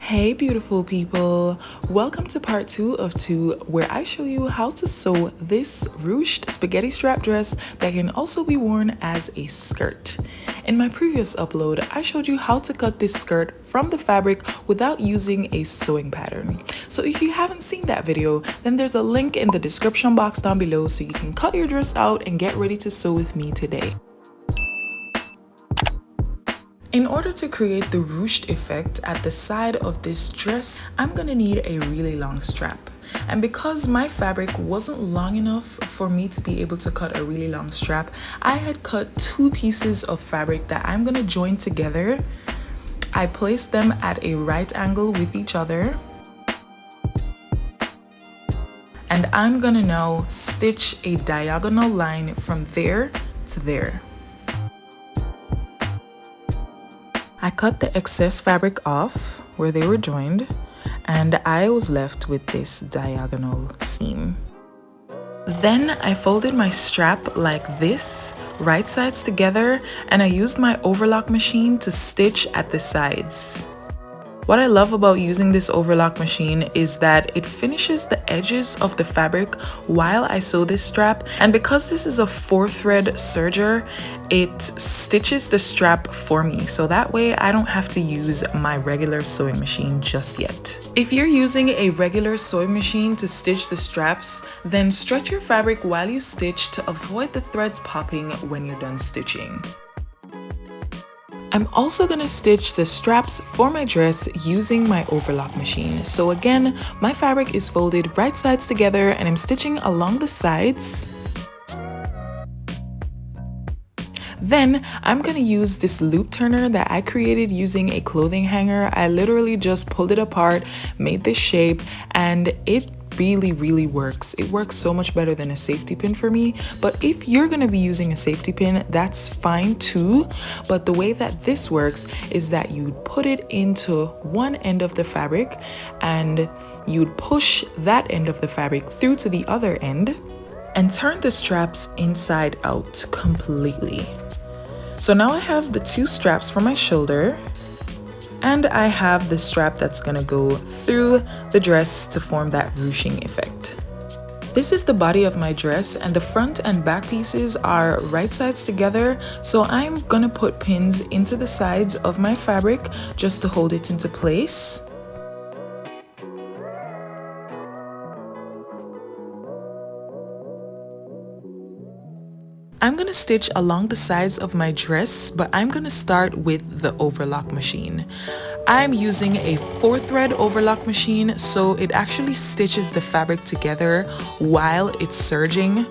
Hey beautiful people, welcome to part 2 of 2 where I show you how to sew this ruched spaghetti strap dress that can also be worn as a skirt. In my previous upload, I showed you how to cut this skirt from the fabric without using a sewing pattern. So if you haven't seen that video, then there's a link in the description box down below so you can cut your dress out and get ready to sew with me today. In order to create the ruched effect at the side of this dress, I'm gonna need a really long strap. And because my fabric wasn't long enough for me to be able to cut a really long strap, I had cut 2 pieces of fabric that I'm gonna join together. I placed them at a right angle with each other. And I'm gonna now stitch a diagonal line from there to there. I cut the excess fabric off where they were joined, and I was left with this diagonal seam. Then I folded my strap like this, right sides together, and I used my overlock machine to stitch at the sides. What I love about using this overlock machine is that it finishes the edges of the fabric while I sew this strap, and because this is a 4-thread serger, it stitches the strap for me, so that way I don't have to use my regular sewing machine just yet. If you're using a regular sewing machine to stitch the straps, then stretch your fabric while you stitch to avoid the threads popping when you're done stitching. I'm also gonna stitch the straps for my dress using my overlock machine. So again, my fabric is folded right sides together and I'm stitching along the sides. Then I'm gonna use this loop turner that I created using a clothing hanger. I literally just pulled it apart, made this shape, and it really works. It works so much better than a safety pin for me, but if you're gonna be using a safety pin, that's fine too. But the way that this works is that you'd put it into one end of the fabric and you'd push that end of the fabric through to the other end and turn the straps inside out completely. So now I have the 2 straps for my shoulder, and I have the strap that's gonna go through the dress to form that ruching effect. This is the body of my dress, and the front and back pieces are right sides together, so I'm gonna put pins into the sides of my fabric just to hold it into place. I'm gonna stitch along the sides of my dress, but I'm gonna start with the overlock machine. I'm using a 4-thread overlock machine, so it actually stitches the fabric together while it's serging.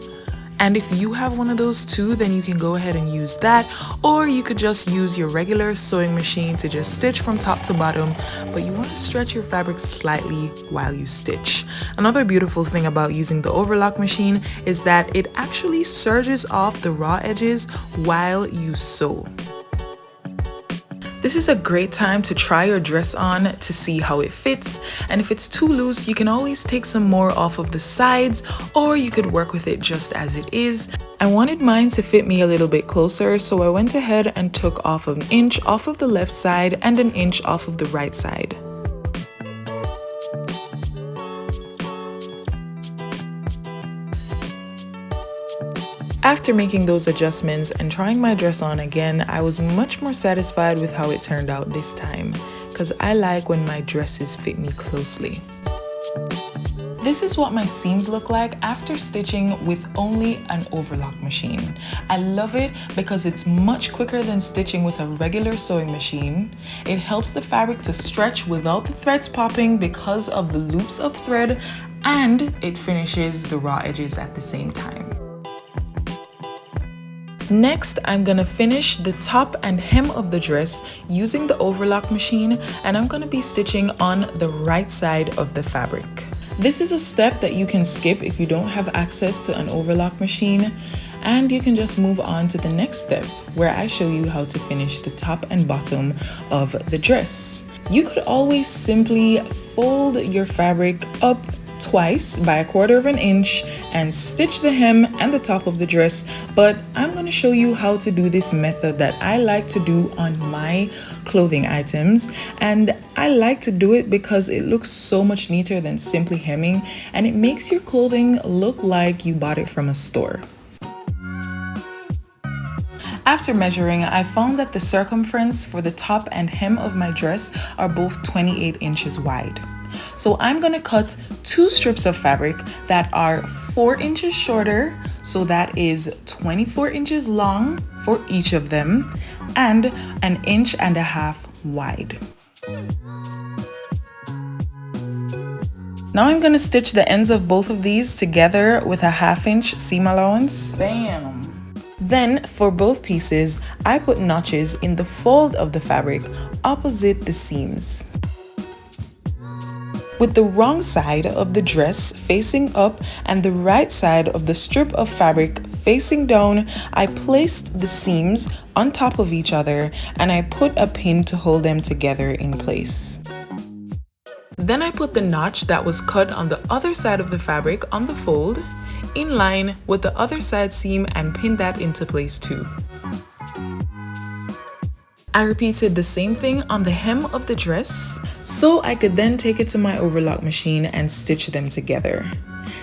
And if you have one of those too, then you can go ahead and use that, or you could just use your regular sewing machine to just stitch from top to bottom, but you want to stretch your fabric slightly while you stitch. Another beautiful thing about using the overlock machine is that it actually serges off the raw edges while you sew. This is a great time to try your dress on to see how it fits, and if it's too loose, you can always take some more off of the sides, or you could work with it just as it is. I wanted mine to fit me a little bit closer, so I went ahead and took off 1 inch off of the left side and 1 inch off of the right side. After making those adjustments and trying my dress on again, I was much more satisfied with how it turned out this time, because I like when my dresses fit me closely. This is what my seams look like after stitching with only an overlock machine. I love it because it's much quicker than stitching with a regular sewing machine. It helps the fabric to stretch without the threads popping because of the loops of thread, and it finishes the raw edges at the same time. Next, I'm gonna finish the top and hem of the dress using the overlock machine, and I'm gonna be stitching on the right side of the fabric. This is a step that you can skip if you don't have access to an overlock machine, and you can just move on to the next step where I show you how to finish the top and bottom of the dress. You could always simply fold your fabric up twice by 1/4 inch and stitch the hem and the top of the dress, but I'm going to show you how to do this method that I like to do on my clothing items, and I like to do it because it looks so much neater than simply hemming, and it makes your clothing look like you bought it from a store. After measuring, I found that the circumference for the top and hem of my dress are both 28 inches wide. So I'm gonna cut 2 strips of fabric that are 4 inches shorter, so that is 24 inches long for each of them, and 1.5 inches wide. Now I'm gonna stitch the ends of both of these together with a 1/2 inch seam allowance. Bam! Then for both pieces, I put notches in the fold of the fabric opposite the seams. With the wrong side of the dress facing up and the right side of the strip of fabric facing down, I placed the seams on top of each other and I put a pin to hold them together in place. Then I put the notch that was cut on the other side of the fabric on the fold, in line with the other side seam, and pinned that into place too. I repeated the same thing on the hem of the dress, so I could then take it to my overlock machine and stitch them together.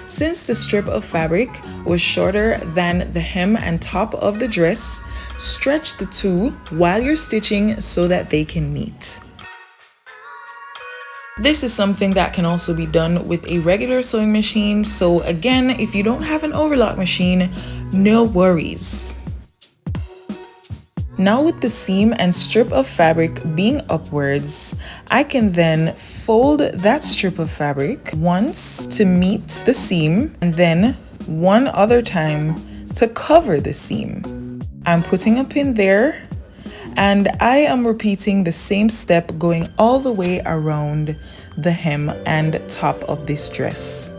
Since the strip of fabric was shorter than the hem and top of the dress, stretch the two while you're stitching so that they can meet. This is something that can also be done with a regular sewing machine, so again, if you don't have an overlock machine, no worries. Now with the seam and strip of fabric being upwards, I can then fold that strip of fabric once to meet the seam and then one other time to cover the seam. I'm putting a pin there, and I am repeating the same step going all the way around the hem and top of this dress.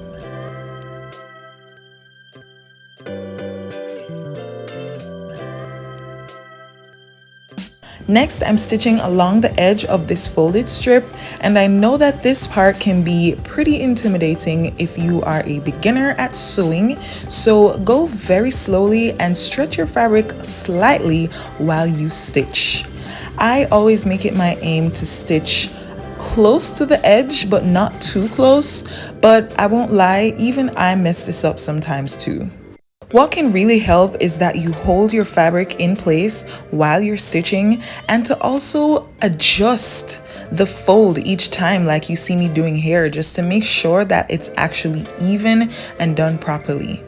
Next, I'm stitching along the edge of this folded strip, and I know that this part can be pretty intimidating if you are a beginner at sewing, so go very slowly and stretch your fabric slightly while you stitch. I always make it my aim to stitch close to the edge but not too close, but I won't lie, even I mess this up sometimes too. What can really help is that you hold your fabric in place while you're stitching, and to also adjust the fold each time like you see me doing here, just to make sure that it's actually even and done properly.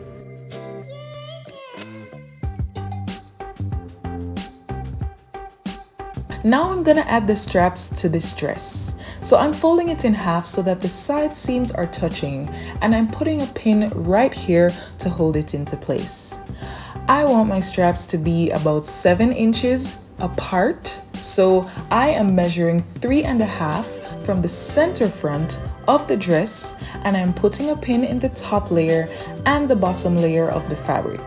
Now I'm gonna add the straps to this dress. So I'm folding it in half so that the side seams are touching, and I'm putting a pin right here to hold it into place. I want my straps to be about 7 inches apart, so I am measuring 3.5 from the center front of the dress, and I'm putting a pin in the top layer and the bottom layer of the fabric.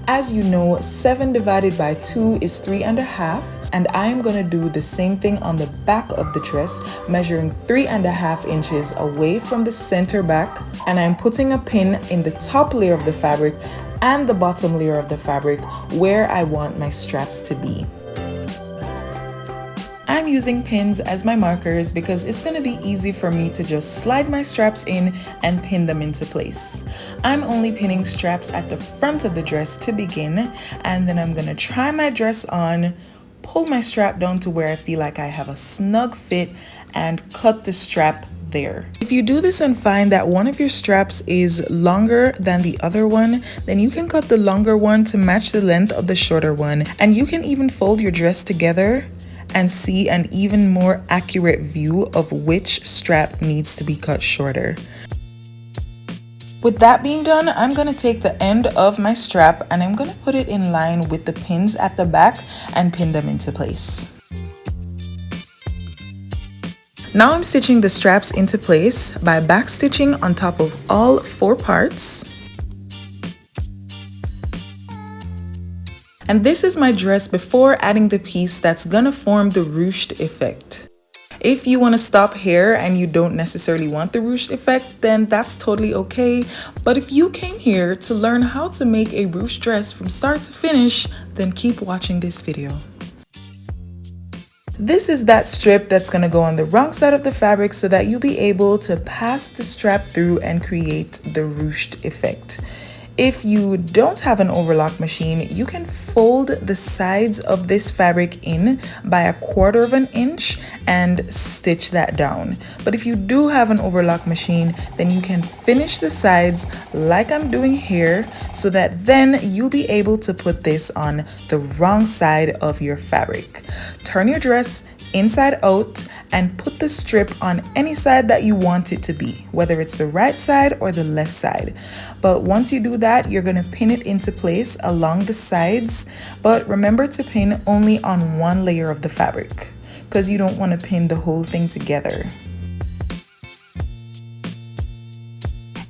As you know, 7 divided by 2 is 3.5, and I am going to do the same thing on the back of the dress, measuring 3.5 inches away from the center back, and I'm putting a pin in the top layer of the fabric and the bottom layer of the fabric where I want my straps to be. I'm using pins as my markers because it's going to be easy for me to just slide my straps in and pin them into place. I'm only pinning straps at the front of the dress to begin, and then I'm going to try my dress on, pull my strap down to where I feel like I have a snug fit, and cut the strap there. If you do this and find that one of your straps is longer than the other one, then you can cut the longer one to match the length of the shorter one, and you can even fold your dress together and see an even more accurate view of which strap needs to be cut shorter. With that being done, I'm going to take the end of my strap and I'm going to put it in line with the pins at the back and pin them into place. Now I'm stitching the straps into place by back stitching on top of all 4 parts. And this is my dress before adding the piece that's gonna form the ruched effect. If you want to stop here and you don't necessarily want the ruched effect, then that's totally okay. But if you came here to learn how to make a ruched dress from start to finish, then keep watching this video. This is that strip that's going to go on the wrong side of the fabric so that you'll be able to pass the strap through and create the ruched effect. If you don't have an overlock machine, you can fold the sides of this fabric in by 1/4 of an inch and stitch that down. But if you do have an overlock machine, then you can finish the sides like I'm doing here so that then you'll be able to put this on the wrong side of your fabric. Turn your dress inside out and put the strip on any side that you want it to be, whether it's the right side or the left side. But once you do that, you're going to pin it into place along the sides, but remember to pin only on one layer of the fabric because you don't want to pin the whole thing together.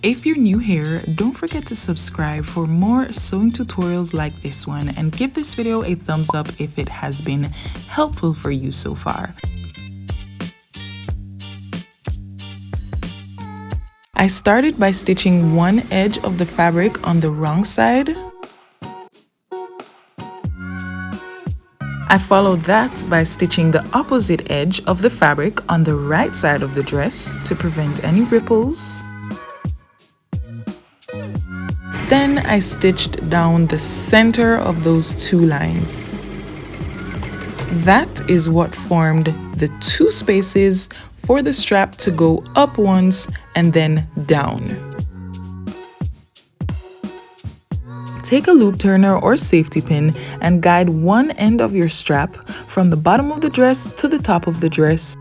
If you're new here, don't forget to subscribe for more sewing tutorials like this one, and give this video a thumbs up if it has been helpful for you so far. I started by stitching one edge of the fabric on the wrong side. I followed that by stitching the opposite edge of the fabric on the right side of the dress to prevent any ripples. Then I stitched down the center of those two lines. That is what formed the two spaces for the strap to go up once and then down. Take a loop turner or safety pin and guide one end of your strap from the bottom of the dress to the top of the dress,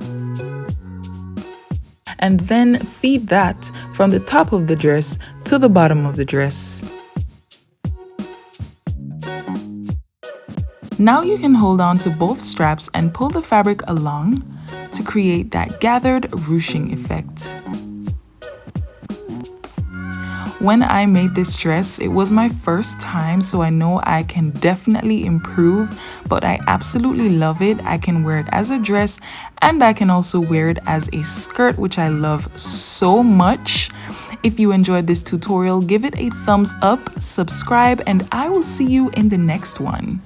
and then feed that from the top of the dress to the bottom of the dress. Now you can hold on to both straps and pull the fabric along to create that gathered ruching effect. When I made this dress, it was my first time, so I know I can definitely improve, but I absolutely love it. I can wear it as a dress and I can also wear it as a skirt, which I love so much. If you enjoyed this tutorial, give it a thumbs up, subscribe, and I will see you in the next one.